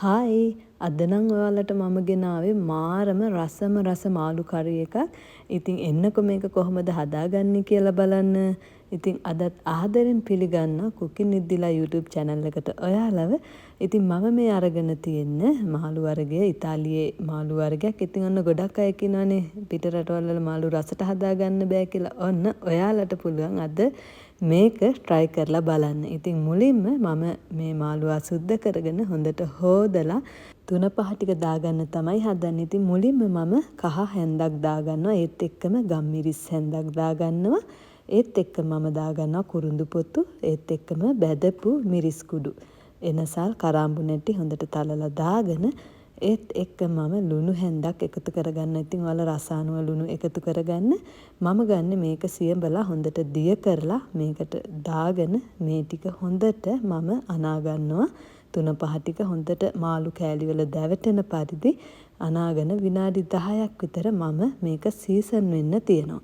Hi අද නම් ඔයාලට මම ගෙනාවේ මාරම රස මාළු කරි එකක්. ඉතින් එන්නකො මේක කොහොමද හදාගන්නේ කියලා බලන්න. ඉතින් අදත් ආදරෙන් පිළිගන්නවා කුකින් නිද්දිලා YouTube channel එකට ඔයාලව. ඉතින් මම මේ අරගෙන තියෙන්නේ මාළු වර්ගය ඉතාලියේ මාළු වර්ගයක්. ඉතින් ඔන්න ගොඩක් අය කියනවානේ පිට රටවල් වල මාළු රසට හදාගන්න බෑ කියලා. ඔන්න ඔයාලට පුළුවන් අද මේක try කරලා බලන්න. ඉතින් මුලින්ම මම මේ මාළුවා සුද්ධ කරගෙන හොඳට හොදලා 3-5 ටික දාගන්න තමයි හදන්නේ. ඉතින් මුලින්ම මම කහ හැන්දක් දාගන්නවා. ඒත් එක්කම ගම්මිරිස් හැන්දක් දාගන්නවා. ඒත් එක්ක මම දාගන්නවා කුරුඳු පොතු. ඒත් එක්කම බැදපු මිරිස් කුඩු. එනසල් කරාඹු නැටි හොඳට තලලා දාගෙන ඒත් එක්ක මම ලුණු හැන්දක් එකතු කරගන්න. ඉතින් ඔයාලා රස අනුව ලුණු එකතු කරගන්න. මම ගන්න මේක සියඹලා හොඳට දිය කරලා මේකට දාගෙන මේ ටික හොඳට මම අනා ගන්නවා. 3-5 ටික හොඳට මාළු කෑලි වල දැවටෙන පරිදි අනාගෙන විනාඩි 10ක් විතර මම මේක සීසන් වෙන්න තියනවා.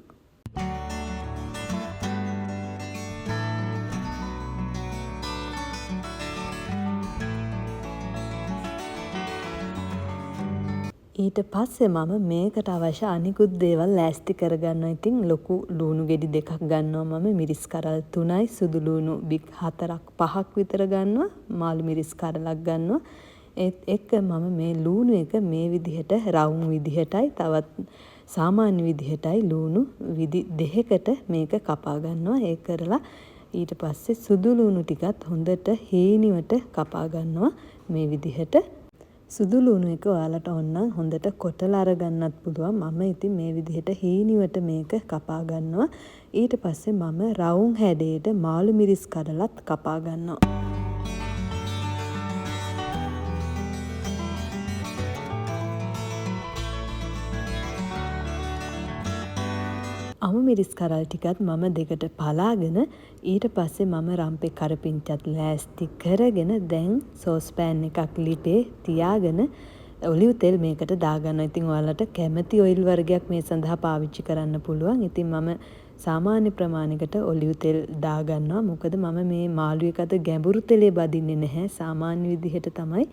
ඊට පස්සේ මම මේකට අවශ්‍ය අනිකුත් දේවල් ලෑස්ති කරගන්නවා. ඉතින් ලොකු ලුණු ගෙඩි 2ක් ගන්නවා මම. මිරිස් කරල් 3යි, සුදු ලුණු බික් 4-5ක් විතර ගන්නවා. මාළු මිරිස් කරලක් ගන්නවා. ඒත් එක්ක මම මේ ලුණු එක මේ විදිහට රවුම් විදිහටයි තවත් සාමාන්‍ය විදිහටයි ලුණු විදි දෙකකට මේක කපා ගන්නවා. ඒ කරලා ඊට පස්සේ සුදු ලුණු ටිකත් හොඳට හීනිවට කපා ගන්නවා මේ විදිහට. සුදු ලුණු එක ඔයාලට ඕන නම් හොඳට කොටලා අරගන්නත් පුළුවන්. මම ඉතින් මේ විදිහට හීනිවට මේක කපා ගන්නවා. ඊට පස්සේ මම රවුම් හැඩයට මාළු මිරිස් කඩලත් කපා ගන්නවා. අමු මිරිස් කරල් ටිකත් මම දෙකට පලාගෙන ඊට පස්සේ මම රම්පේ කරපිංචත් ලෑස්ති කරගෙන දැන් සෝස් පෑන් එකක් ලිපේ තියාගෙන ඔලිව් තෙල් මේකට දාගන්නවා. ඉතින් ඔයාලට කැමති ඔයිල් වර්ගයක් මේ සඳහා පාවිච්චි කරන්න පුළුවන්. ඉතින් මම සාමාන්‍ය ප්‍රමාණයකට ඔලිව් තෙල් දාගන්නවා. මොකද මම මේ මාළු එකට ගැඹුරු තෙලේ බදින්නේ නැහැ. සාමාන්‍ය විදිහට තමයි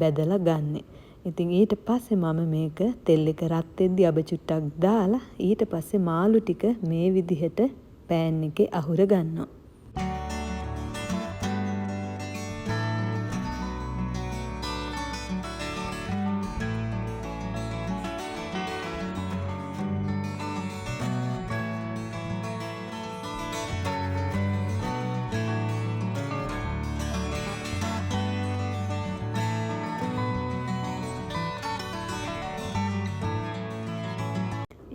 බැදලා ගන්නෙ. ඉතින් ඊට පස්සේ මම මේක තෙල් එක රත් වෙද්දි අබ චුට්ටක් දාලා ඊට පස්සේ මාළු ටික මේ විදිහට පෑන් එකේ අහුර ගන්නවා.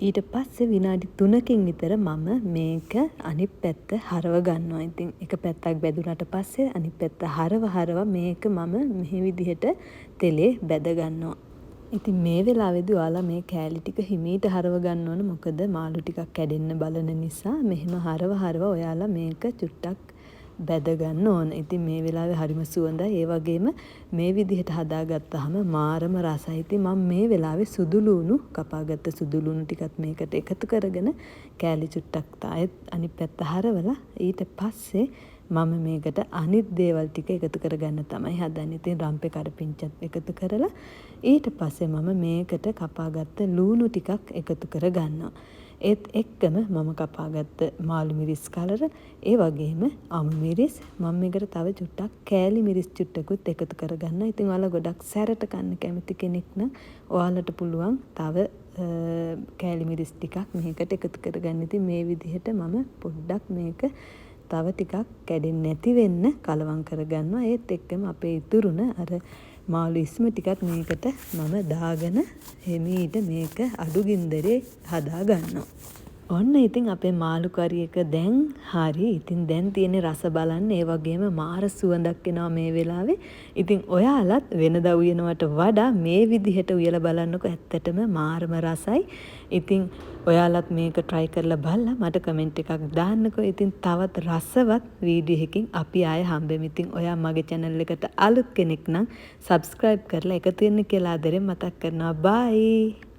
ඊට පස්සේ විනාඩි 3කින් විතර මම මේක අනිත් පැත්ත හරව ගන්නවා. ඉතින් එක පැත්තක් බැදුනට පස්සේ අනිත් පැත්ත හරව මේක මම මේ විදිහට තෙලේ බැද ගන්නවා. ඉතින් මේ වෙලාවේදී ඔයාලා මේ කෑලි ටික හිමීට හරව ගන්න ඕන. මොකද මාළු ටිකක් කැඩෙන්න බලන නිසා මෙහෙම හරව ඔයාලා මේක චුට්ටක් බැද ගන්න ඕන. ඉතින් මේ වෙලාවේ හරිම සුවඳයි. ඒ වගේම මේ විදිහට හදාගත්තාම මාරම රසයි. ඉතින් මම මේ වෙලාවේ සුදු ලුණු කපාගත්ත සුදු ලුණු ටිකත් මේකට එකතු කරගෙන කෑලි චුට්ටක් තායෙත් අනිත් පැත්ත හරවලා ඊට පස්සේ මම මේකට අනිත් දේවල් ටික එකතු කරගන්න තමයි හදන්නේ. ඉතින් රම්පේ කරපිංචත් එකතු කරලා ඊට පස්සේ මම මේකට කපාගත්ත ලුණු ටිකක් එකතු කරගන්නවා. ඒත් එක්කම මම කපාගත්ත මාළු මිරිස් කලර ඒ වගේම අමු මිරිස් මම මේකට තව චුට්ටක් කෑලි මිරිස් චුට්ටකුත් එකතු කරගන්නවා. ඉතින් ඔයාලා ගොඩක් සැරට කන්න කැමති කෙනෙක් නම් ඔයාලට පුළුවන් තව කෑලි මිරිස් ටිකක් මේකට එකතු කරගන්න. ඉතින් මේ විදිහට මම පොඩ්ඩක් මේක තව ටිකක් කැඩෙන්නේ නැති වෙන්න කලවම් කරගන්නවා. ඒත් එක්කම අපේ ඉතුරුන අර මාළු ඉස්ම ටිකත් මේකට මම දාගෙන හිමීට මේක අඩු ගින්දරේ හදා ගන්නවා. ඔන්න ඉතින් අපේ මාළු කරි එක දැන් හරි. ඉතින් දැන් තියෙන රස බලන්න. ඒ වගේම මාර සුවඳක් එනවා මේ වෙලාවේ. ඉතින් ඔයාලත් වෙනදා උයනවට වඩා මේ විදිහට උයලා බලන්නකො. ඇත්තටම මාරම රසයි. ඉතින් ඔයාලත් මේක try කරලා බලලා මට කමෙන්ට් එකක් දාන්නකෝ. ඉතින් තවත් රසවත් වීඩියෝ එකකින් අපි ආයෙ හම්බෙමු. ඉතින් ඔයා මගේ channel එකට අලුත් කෙනෙක් නම් subscribe කරලා එකතු වෙන්න කියලා ආදරෙන් මතක් කරනවා. bye.